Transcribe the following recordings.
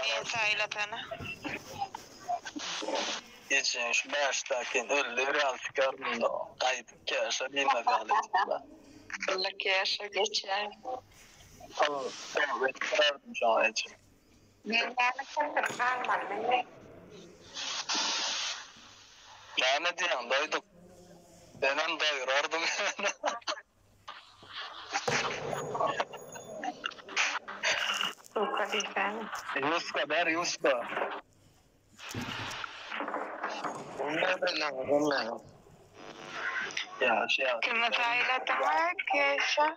Ben sayılatana. Geçen şu baştakin öldü real fikirminde o. Kayıtıp keşe bilmez aleyhisselam. Allah keşe geçer. Tamam, ben karardım şu an için. Ben kendime kalmadım. Ne diyen doyduk. Benim doyurardım yani. Suka diyeceğim. Yuska der Yuska. Bunlar. Ya şey ya. Kime sayılatana keşe.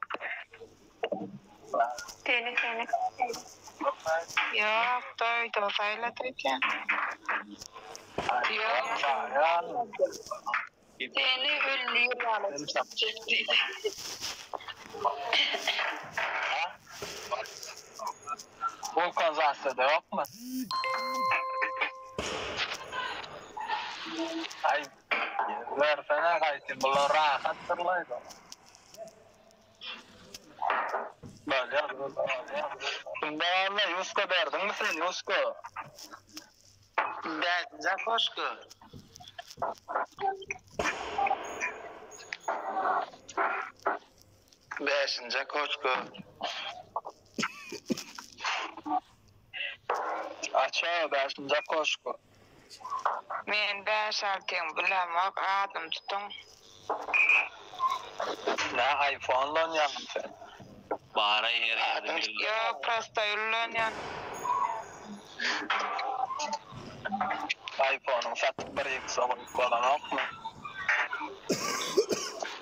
Seni. Yok doydu sayılatacağım. Yok. Seni ünlüyüm yani. Volkan Zahse'de yok mu? Ay, versene kayıtım. Bunlar rahattırlaydı. Böyle yazdı. Şimdi anla Yusko derdin mi sen Yusko? Beşinci koşku. Beşinci koşku. Açığa 5. koşku. Men 5 aldım bulamak adım tutun. Ne iPhone'la oynayalım sen? Bara yeri. Yok prosto yollanyan. iPhone'un satıp bir iki soğuk falan yok mu?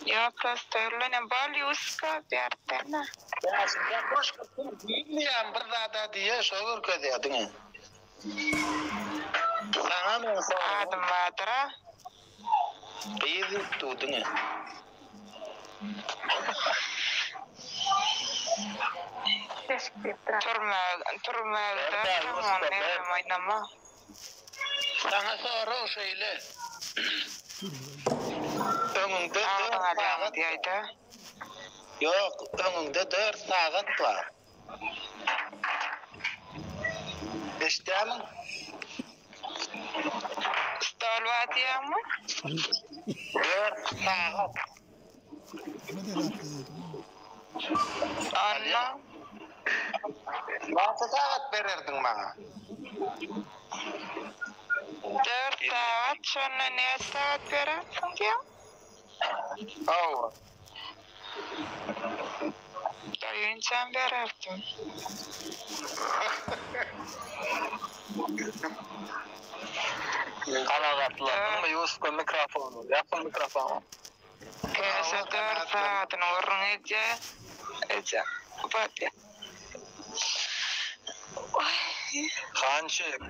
Yok prosto yollanyan. Bol yuska derdine. Beşinci koşku. Bilmeyen bir dada diye şoğur ködüydün. Sana mı sonra? Adım Badıra. Beyzi tutun. Turmağda tamam ne oynama. Sana sonra o şeyle. Önünde Aldın 4 adam saat. diyeydi. Yok, önünde 4 saat var. İşte mi? Stol var diye mi? 4 saat. Anla. Kaç saat verirdin bana? 4 saat sonra ne saat verirsin diye? Oo. Dayıncan verirdim. Kanakatladın mı Yusko mikrofonu? Yapın mikrofonu. Keşke 4 saatin uğrun Ece. Bak ya. Kançık.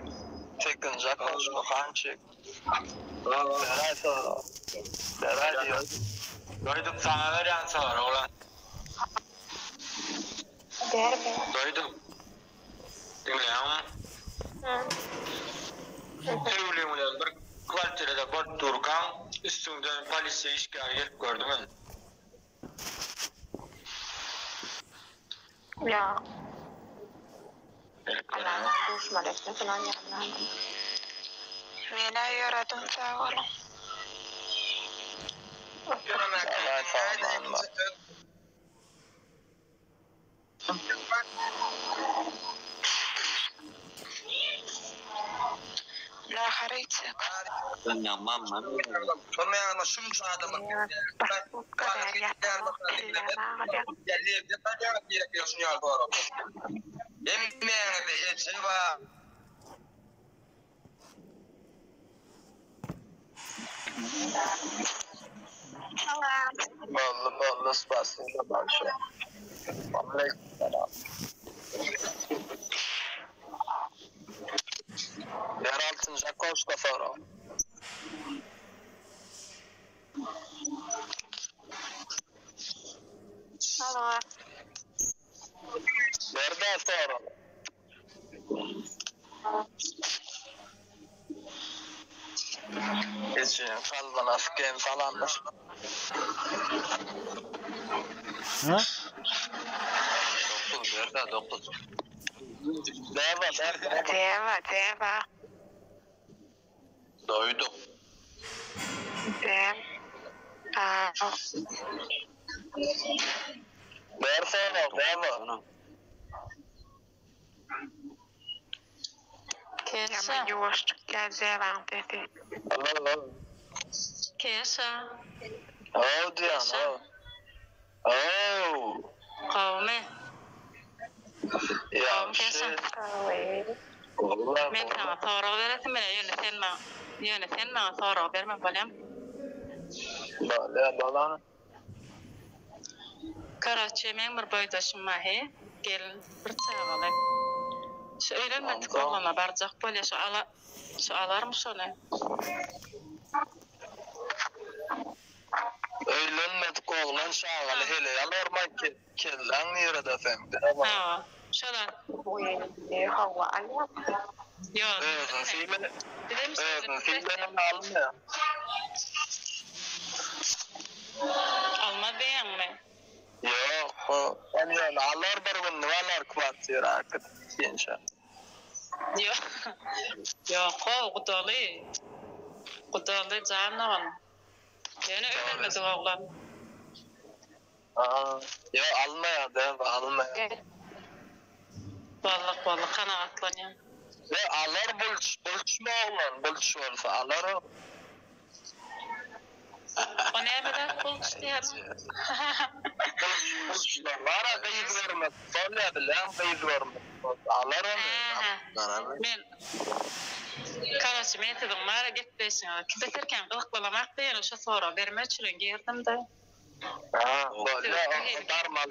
Çekince koşku kançık. Beray sonra. Beray diyor. Doyduk sana veren sonra ulan. Derbe. Doyduk. Dinleyen Evliyim ulan bir kvartirede bot durkan üstünden polisiye işgal gelip gördüm ben. Ya. Anamdan düşmedekti falan yanlardım. Mene yaradım sağ olun. Beray sonra. La harayacak. Ben yapmam ben. Sonra ama şu adamı Bu kadar yapma. Bollu spasıyla başlıyor. Aleykümselam. Yeraltınca koşka sonra. Alo. Nerede sonra? Hiç kalbana sıkayım falanmış. Ha? 9 nerede 9? Deva. Doydum. Dem. Versene, deva. Kesa. Jamen just geldi dedi. Allah. Kesa. Oh, Diana. Oh. Qawme. Yaxshi. Men sana so'roq beratim, yana sen menga so'roq berme bolam. Balani. Karachi men bir boydaşım mahi, gelin bir çağalı. Şu öğrenmedik oğlana barcaq bolya şu alarmış onu. Öýlenmedik oglan şagaly hele ýalarma kelläň ýerde femde. Ha, şolar. Hava alıyor. Yok. Özün filmini Dedim alma. alma beğenme. Yok, yani alır bir gün valar kvartiyer akıt gençler. Yok. Yok, o Kudalı canım. Yani öğrenmedi oğlan. Yo almaya da almaya. Vallahi kanaatlanıyorum. Ve alır buluşma olan buluş olsa alır o. O ne kadar bulmuş diyor. Buluşma var ya kayıt vermez. Sonra bilen kayıt vermez. Alır onu. Men Karachi metedim mara gitmesin. Kibeterken kılıklamak değil o sonra verme için girdim de. Böyle darmal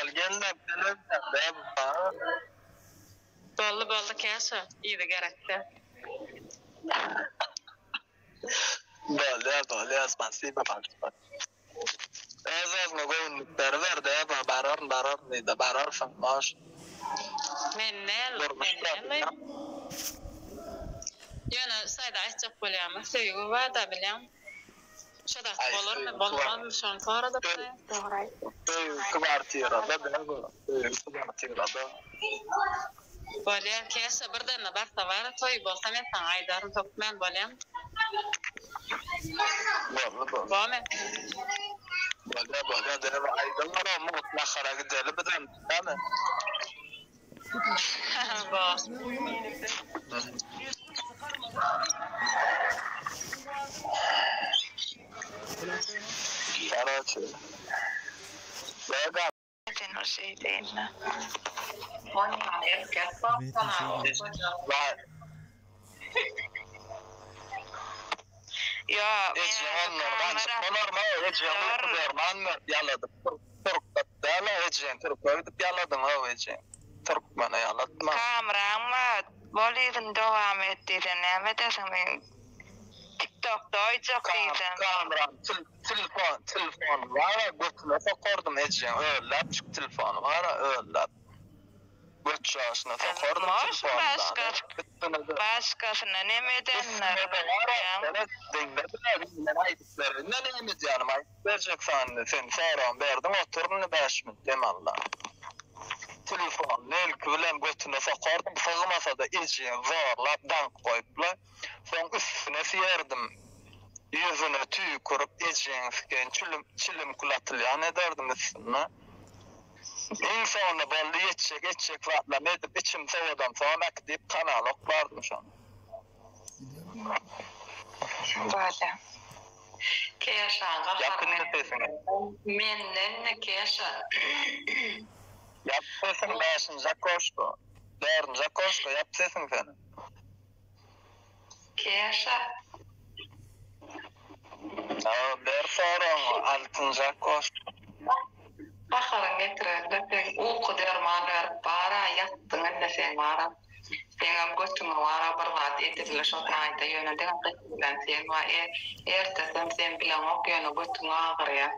gelme bilen de Ballı kesa iyi de gerekti. Böyle spasiba başlar. Ez nogon berber de barar neydi barar famaş. Men ne? Yana sayda açacak bolyam. Söýügi var da bilem. Şoda bolurmy, bolmazmy şonu sorada bilem. Kvartierada bu. Kvartierada. Bolya kesa birden barsa var, toy bolsa men sana aydarym topman bolyam. Bu. Bame. Böyle de aydanlar ama mutlaka gidelim bilen, değil mi? Ba. Karachi. Vega. Sen o şey değil mi? Var. Ya Ejyanlardan çıkmalar mı? Ejyanlar yaladı. Türk'ta ejyan. Türk'ta yaladım o ejyan. Türk bana yalatma. kameramı bolidin devam ettirin. Ne desem TikTok'ta oycak değilsin. Kameram, telefon var. Götüne sokordum ejyan. Öyle çık telefonu var. Öyle. Göt yaşına sokordum telefondan. Başkasına ne medenler? Ne diyeceğim? Verecek sen soran verdim oturun 5 minut dem Allah. Telefon nelk bilen götüne sokordum sığmasa da ejyan zorlap dank koyupla. Son üstüne siyerdim. Yüzüne tüy kurup ejyan siken çilim kulatılyan ederdim üstüne. İnsanı bolly geçecek vatlam edip içim soğudan sonra gidip kanal oklardım şu an. Böyle. Keşan Yakın nefesine. Menden keşan. Yap sesin başın Jakoşko. Doğru Jakoşko yap sesin seni. Keşan. Der sorun altın Jakoşko. Bakalım getirelim. Uyku dermanı verip bara yattın anne sen vara. Sen götüme vara bir vaat etirle şotayda yönelden kıtlan sen va ertesem sen bilen okuyana götüme ağır ya.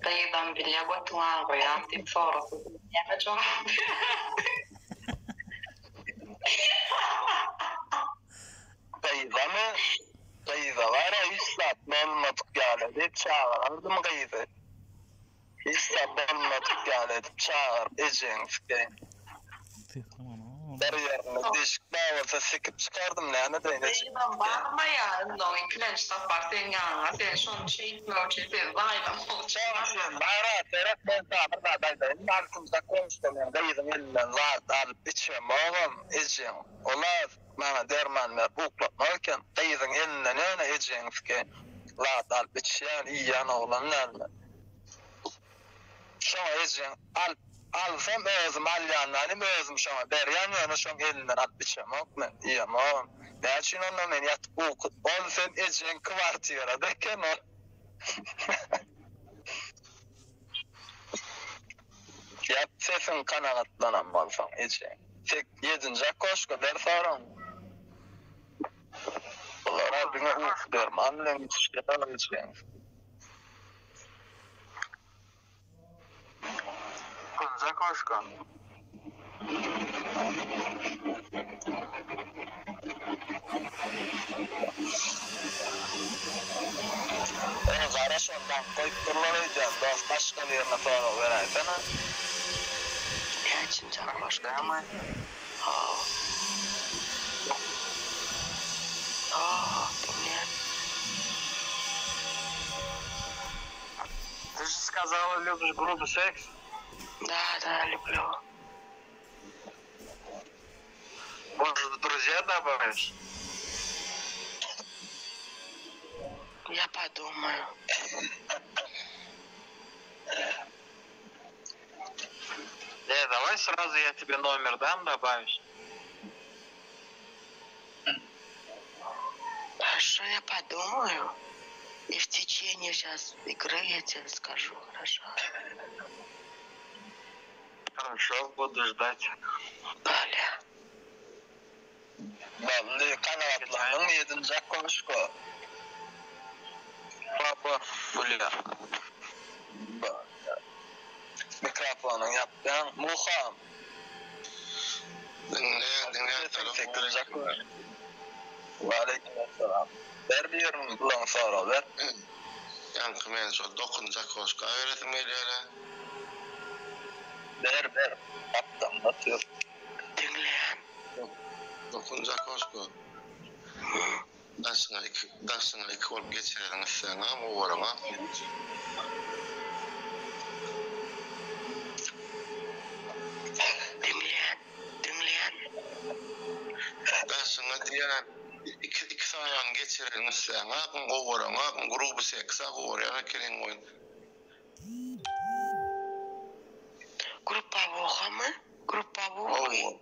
Kıyıdan bile götüme ağır ya. Tip sonrası. Yana çok. Kıyıda mı? Kıyıda var ya 100 saat olmadık yani. Hep çağırırdı mı kıyıda? 100 saat olmadık yani. Çağır ejyan fikir. bir yerine değişik bağırsa sekip çıkardım ne de yine. Ben bakma ya, no iklenç tapar sen ya, sen son şey ölçü sen vayla olacak. Bara terek ben sabır da markımda konuştum ben gaydım elinden zat alıp içmem oğlum içeceğim. Olar bana dermanlar uklatmarken gaydım elinden öyle içeceğim ki zat alıp içeceğim iyi yana olanlar mı? Şuna içeceğim alsam özüm alyanlarım özüm şuna beryan yana şuna elinden alıp içeceğim oğlum iyi ama oğlum. Ben için onunla ben yatıp okut. Oğlum sen içeceğin kıvartıyora deken o. Yap sesin kanatlanan balsan içe. Tek 7. koşku der sonra. Olara bine uf derim. Annem içken içken. Kunca koşku. Zara şondan koyup durulamayacağız. Dost başka bir yerine sonra veraytana. Geçince koşku ama. Ты же сказала, любишь грубый секс? Да, люблю. Может, друзья добавишь? Я подумаю. Давай сразу я тебе номер дам, добавишь. Хорошо, я подумаю. И в течение сейчас игры я тебе скажу, хорошо? Хорошо, буду ждать. Далее. Ballı kanatlarının 7. koşku. Baba, Fulya. Mikrofonun yaptığın muham. Dinle, telefonu. Aleykümselam. Ver bir yerim bulan sonra ver. Yankı men şu 9. koşku öğretim ediyorlar. Ver. Aptan batıyor. Dinleyen. 9. koşku. Daşına iki olup geçirelim sana mı uğrama? Dinleyen. Daşına diyen iki sayan geçirelim sana uğrama. Grubu seksa uğrama kelin oyun. Групповуха мы? Групповуха.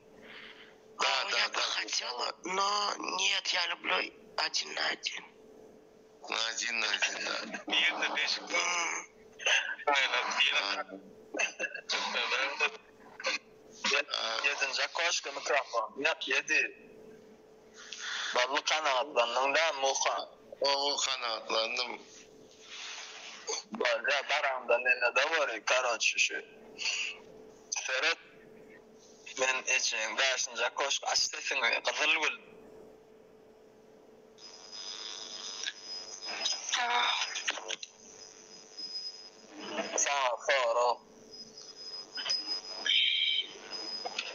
Да. Я бы хотела, но нет, я люблю 1 на 1. 1 на 1, да. Мирно бежит. Yedinci koşku mikrofon. Yap 7. Ballı kanatlandım da muha. O kanatlandım. Böyle baramda ne de var karoç şu. Ferhat ben için 5. koşku açtısın Kızılgül. Sağ ol.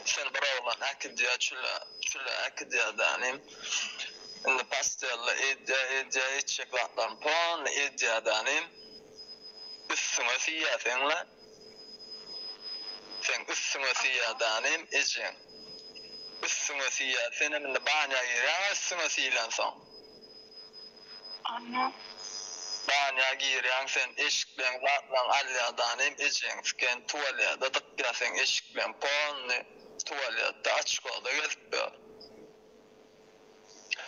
Sen bırakman akid ya çülle akid ya danim. İndi pastella iddia içecek vatlan pon iddia danim. Üstüne siyasenle. Sen üstüne siyadanim için. Üstüne siyasenin de banya giren üstüne siyalansan. Anne. Banya giren sen eşiklen vatlan alyadanim için. Sen tuvalya dıkya sen eşiklen pon tuvalya açık oldu gezip.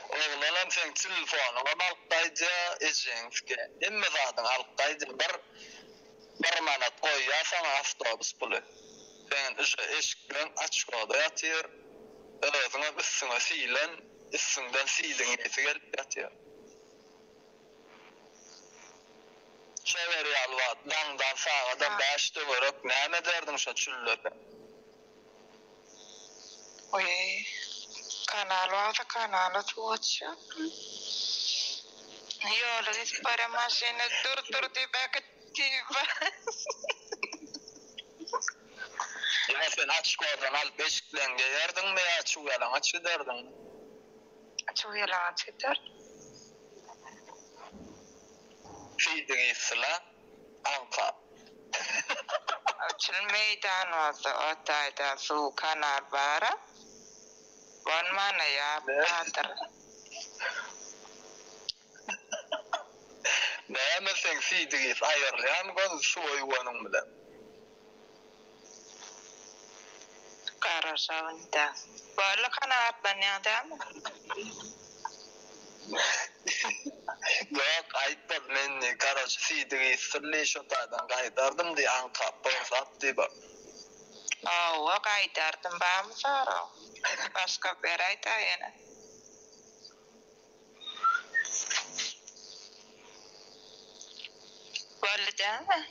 Oğlanım sen telefonu alqaydı için. İmmi zaten alqaydı bir manat koyarsan avtobus pulu. Ben eşikten açık oldu yatıyor. Özüne üstüne silen, üstünden silin eti gelip yatıyor. Çevir yalvat, dağdan sağdan başta vurup ne derdim şu çüllöpe? Oy. Kanalı tuğaçı. Yolu hiç para maşini dur diye belki tiba. sen açık oradan alıp beşikten geyerdin mi ya çuvalan aç ederdin? Çok yalan çıktır. Fiydiriysila anka. Açıl meydan oldu. Otayda su kanar bara. Bon mana ya badır. Näme sen fiydiriys ayarlayan göz şu oywanın bilen. Karasağında. Böyle kanatlan ya değil mi? Yok aytmadı men karaç fiydiriysli şu tadan kaydardım diye anka borsat diye bak. O kaydardım ben mi sonra? Başka bir ayda yine. Böyle değil mi?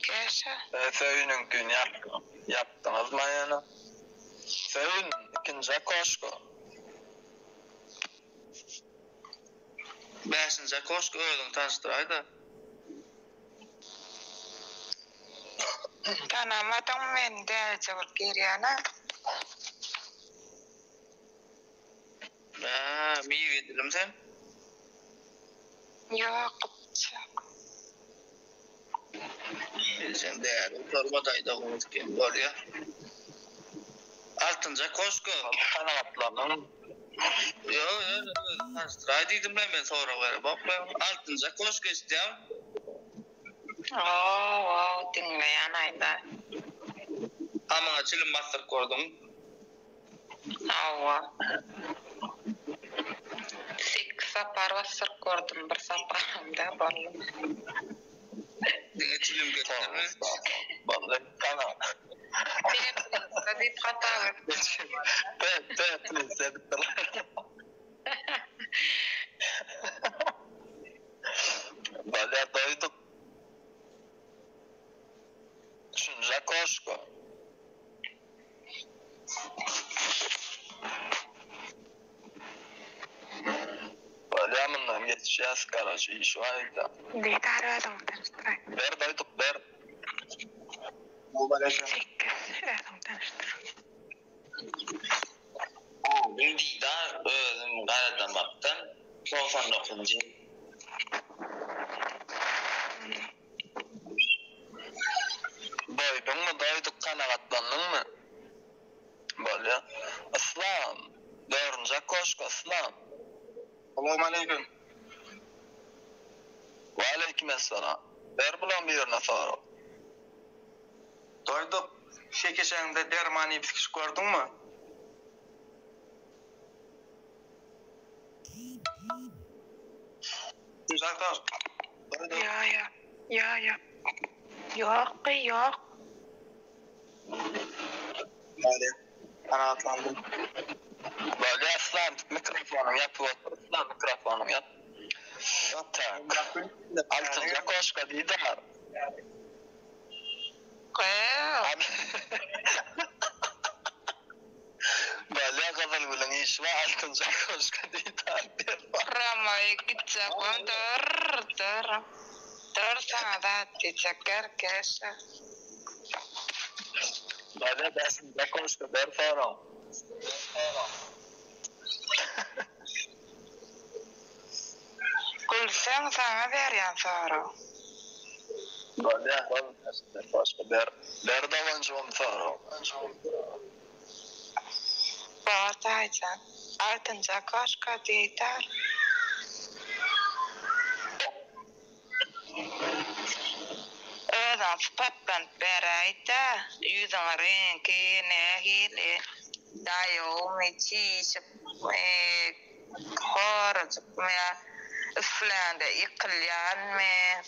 Yaşa. Söyünün gün yaptınız mı yani? Söyün ikinci koşku. 5-nji koşku özüň taşdyraydy. Tanamadım men de çok giriyana. Miyir edilim sen? Yok. Sen değerli torbadayda unutken var ya. 6-njy koşku. Kanatlanın. Yo, taşdyraydydım ben sonra ver. Bak ben 6-njy koşku isteyem. Oo, dinleyen ayda. Ama çilim master kordum. Oo. Sik sapar vasır kordum bir saparımda bollum. Dine çilim getirme. Vallahi kanat. Tadi hata. Please Vallahi doyduk. Üçüncü koşku. Vallahi bundan geçeceğiz garajı şu ayda. Dikkat edin tanıştırayım. Ver doyduk ver. Sik edin tanıştırayım. Didar özüm garadan baktım. 99-njy. Doydun mu doyduk kanatlandın mı? Böyle. Aslan. 4-nji koşku aslan. Assalamu alaikum. Ve aleykümselam. Ver bulan birine sonra. Doyduk. Şekeşeňde dermany psikiş gördün mü? Uzaklar. Doyduk. Ya. Yok. Hadi. Kanatlandım. Böyle aslan mikrofonum yap. Aslan mikrofonum yap. Tak. 6-njy koşku Didar. Abi. Böyle kadar bilen iş var 6-njy koşku Didar. Ramaya gidecek. Dur sana da diyecekler keşke. Böyle 5-nji koşku der sonra. Gülsen sana veriyen sonra. Böyle koşku der. Der davancı onu sonra. Bağırtaycan. Altıncı koşka diyder. Öden spattan berayda. Yüzün rengi nehili. Dayo meçiş. Horcuk me. Üflende yıkılyan me.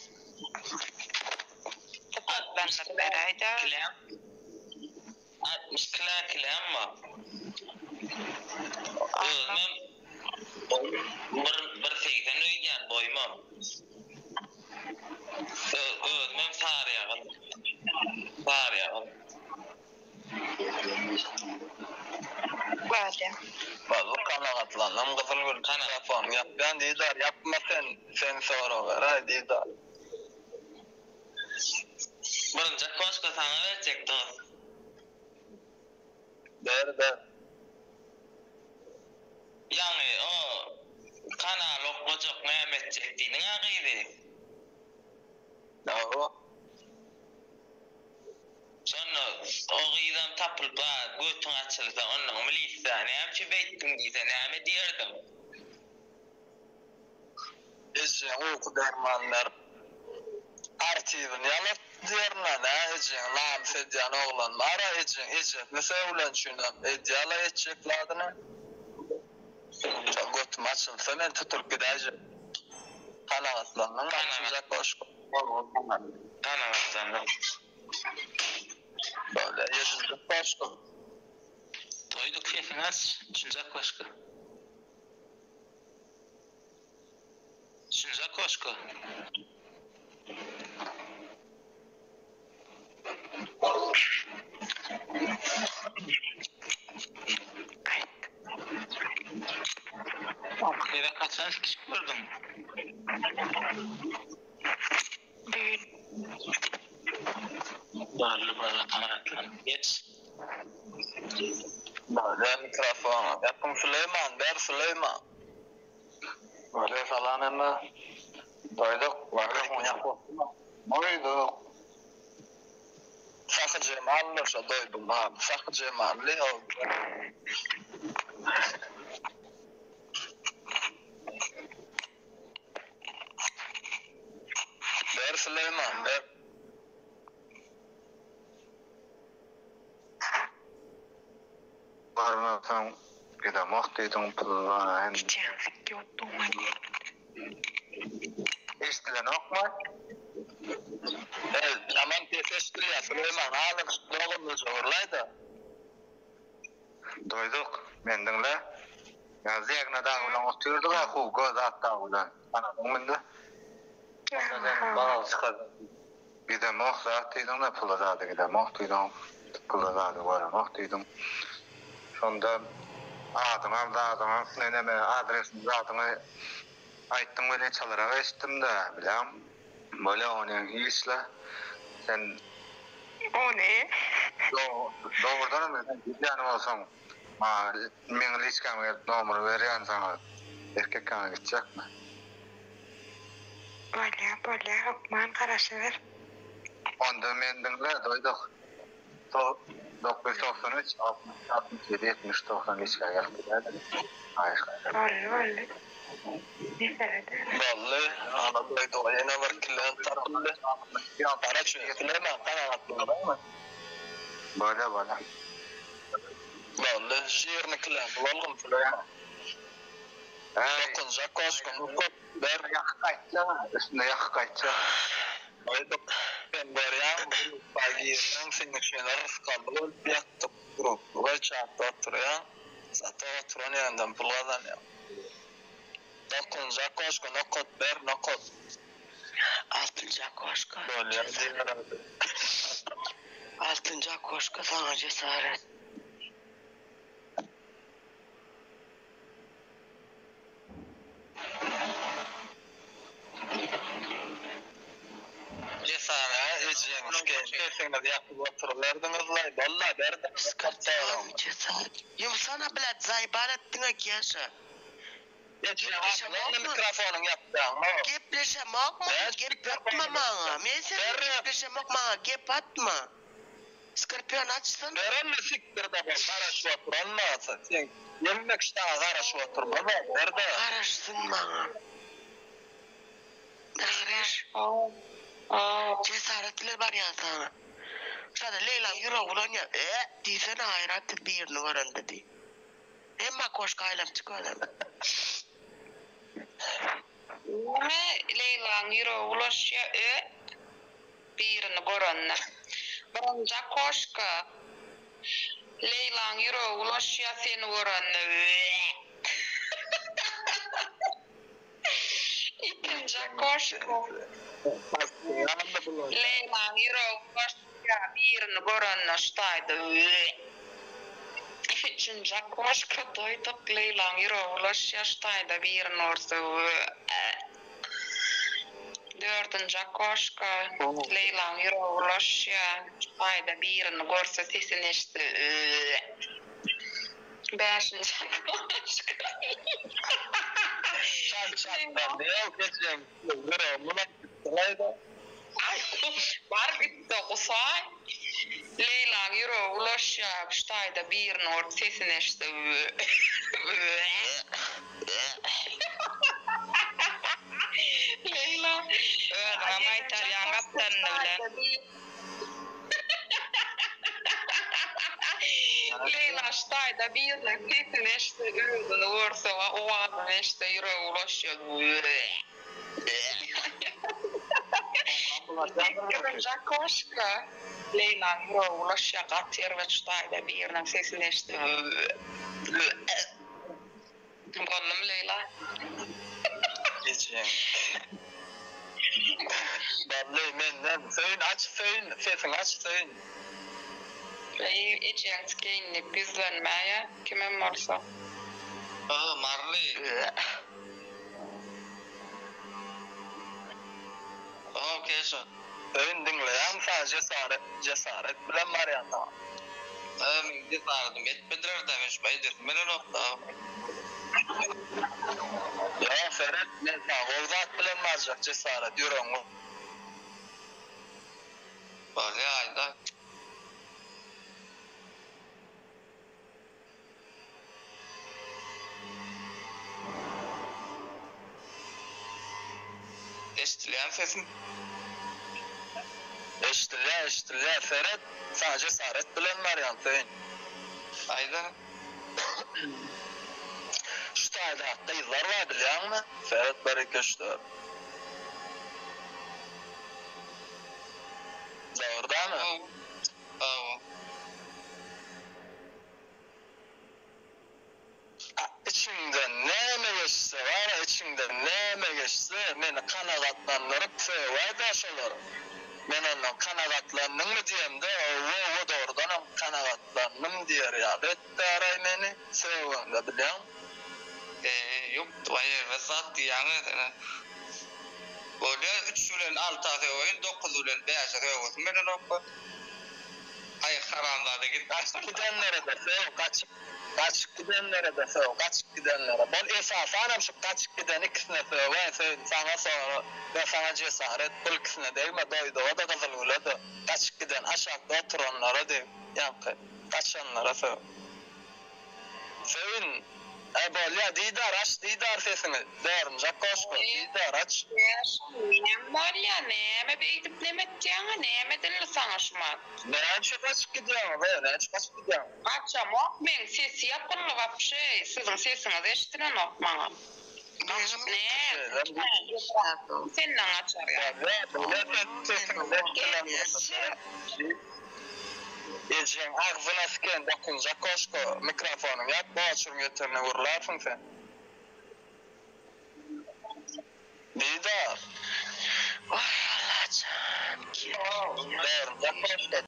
Spattan berayda. Kilam. 60 kilam mı? Özüm bir seyden öýgen boýmam. Özüm sarýagyn. Böyle. Vallahi kanagatlandım kızıl gül telefon yap. Ben Didar yapma sen sonra ver ha Didar. Birinci koşka sana verecektim. Der. Yani o kanal okuyacak Mehmet Cekti'nin akıydı. Ya Sonra o gıydan tapılıp götün açılsa onun milisa ne ki beyttin diyse ne diyordum. Ece uyku dermanlar artivin yalat diyerna da Ece nam sedyan oğlan ara Ece mesela ulan şundan Ece'la edecekladını çok götüm açılsa ben tutup gideceğim kanagatlandım açılacak koşku Kanagatlandım. böyle yeşillik koşku Toyduk keyfin az, üçüncü koşku. Üçüncü koşku. Eve kaçan kişi gördüm. Barlı kanatlan. Geç. böyle mikrofon yapın Süleyman der Süleyman böyle falan ama doyduk böyle yapalım doyduk Sakı Cemal'la şu doydum abi Sakı Cemal'li oldu der Süleyman der Varmasan gidemek dedim pullan. İstilen okma. Yaman tefeştir ya Süleyman alır doğumlu zorlaydı. Doyduk mendinle. Ya ziyagna da ulan oturduk ya ku göz atta ulan. Anadın mende. Ondan bana çıkadı. Gidemek zaten da pula zaten gidemek dedim. Pula zaten varmak dedim. Sonda adıma neneme adresini zaten ayttım böyle çalarak geçtim de bilam. Böyle onun işle sen O ne? doğrudan mı yani olsam men liskame numara veren sana erkek kana gidecek mi? Böyle Okman Karaşever. Onda mendinle doyduk. 993 67 70 93 geldi. Hayır. Böyle. Ne söyledi? Vallahi anadolu doyana var kilen tarafında. Ya para şu Süleyman kanagatlandı. Böyle. Vallahi jirni kilen vallahi Süleyman. Dokun jakosko nukot der Yakakaytça. Üstünde yakakaytça. doyduk. Ben beryan pagiyenin senin şeyler kaldı. Yaktım grup. Ve çattı oturuyor. Zaten oturan yandan pulgadan ya. Dokun jakosko nukot der nukot. Altıncı koşka. Böyle yazıyorlar. Altıncı koşka sana cesaret. Cesare eciyemiş keyfine de yapıp otururlardınız lay. Vallahi derdim. Sıkırtıyorum cesaret. Yum sana bile zaybar ettiğine yaşa. Geçen mikrofonun yaptı ama. Gepleşemek mi? Gep atma bana. Men sen gepleşemek bana gep atma. Skorpion açsana. Veren mi siktir de ben karaş oturan mı atsa? Sen yemek işte karaş oturma mı? Nerede? Araşsın bana. Ne araş? Cesaretler var ya sana. Sana Leyla yürü ulan ya. Diysene hayratı bir numaran dedi. Emma koşka ailem çıkıyor. Ne Leyla'nın yürü ulaşıyor birini görünne. Birinci koşka. Leyla'nın yürü ulaşıyor seni görünne. İkinci koşka. Yanımda bulun. Leyla'nın yürü ulaşıyor birini görünne. Ştaydı. Üçüncü koşka doyduk Leylan Yırovulaş yaştayda bir norsu. Dördüncü koşka Leylan Yırovulaş yaştayda birini görse sesin eşti. Beşinci koşka. Ben de yok geçeceğim. Buna gittiler. Ay, var bitti kusay. Leylan Yırovulaş yaştayda bir nort sesin eşti. Leyla. Ama İtalyan kaptanını bilen. Leyla ştayda bir sesin eşti. Ürünü vursa o adam eşti Yırovulaş. Kırınca koşka. Leyla Yırovulaş katır ve ştayda bir sesin eşti. Bonum Leyla. Geçeceğim. Vallahi menden söyün aç söyün. Sesin aç söyün. İçen skenlik bizlenmeye kimin varsa. Marley. Keşan. Söyün dinleyen sadece cesaret bilen var ya tamam. Min cesaretim etmediler demiş. Baydirtmeli nokta. Ya Ferhat ne sağ olzat bilen varacak cesaret yürüyorum. Bak ya ayda. Eşitleyen sesin. Eşitler Ferhat sadece cesaret bilen var ya söyün. Ayda. Şu tayda hatta yıllar var biliyor musun? Ferhat Barıköş'tü. Doğruda mı? İçimde neme geçse var ya içimde neme geçse beni kanatlandırıp sevay daşılır. Ben ondan kanatlandım mı diyeyim de o doğrudan kanatlandım diyor ya. Bette aray beni sevim de biliyor musun? Yok hayır ve saat diyene. Böyle 3 ulen 6 ay oyun 9 ulen 5 ay oyun. Meden okku. Ay karanlığa da git. Kaçıp gidenlere de sev, kaçıp gidenlere de sev, kaçıp gidenlere. Bol esas anam şu kaçıp giden ikisine sev, ben sevdim sana sonra ve sana cesaret bu ikisine değil mi doydu, o da kızıl uladı. Kaçıp giden aşağıda oturanlara değil, yankı, kaçanlara sev. Sevin, bol ya didar sesini, doğrunca koşma, didar aç. Nem var ya neme beydip nemeteceğine neme dinle sana şuma. Ne çok kaçıp gidiyor be, ne çok kaçıp gidiyor. Açam ok men sesi yapınlı vapşe sizin sesiniz eşitinen ok bana. Ne? Seninle açar ya. Ecen ağzına sıkın dokunca koşko mikrofonun yap boğaçın götürüne vurularsın sen. Didar. Ay Allah'ım. Doğru, koşko.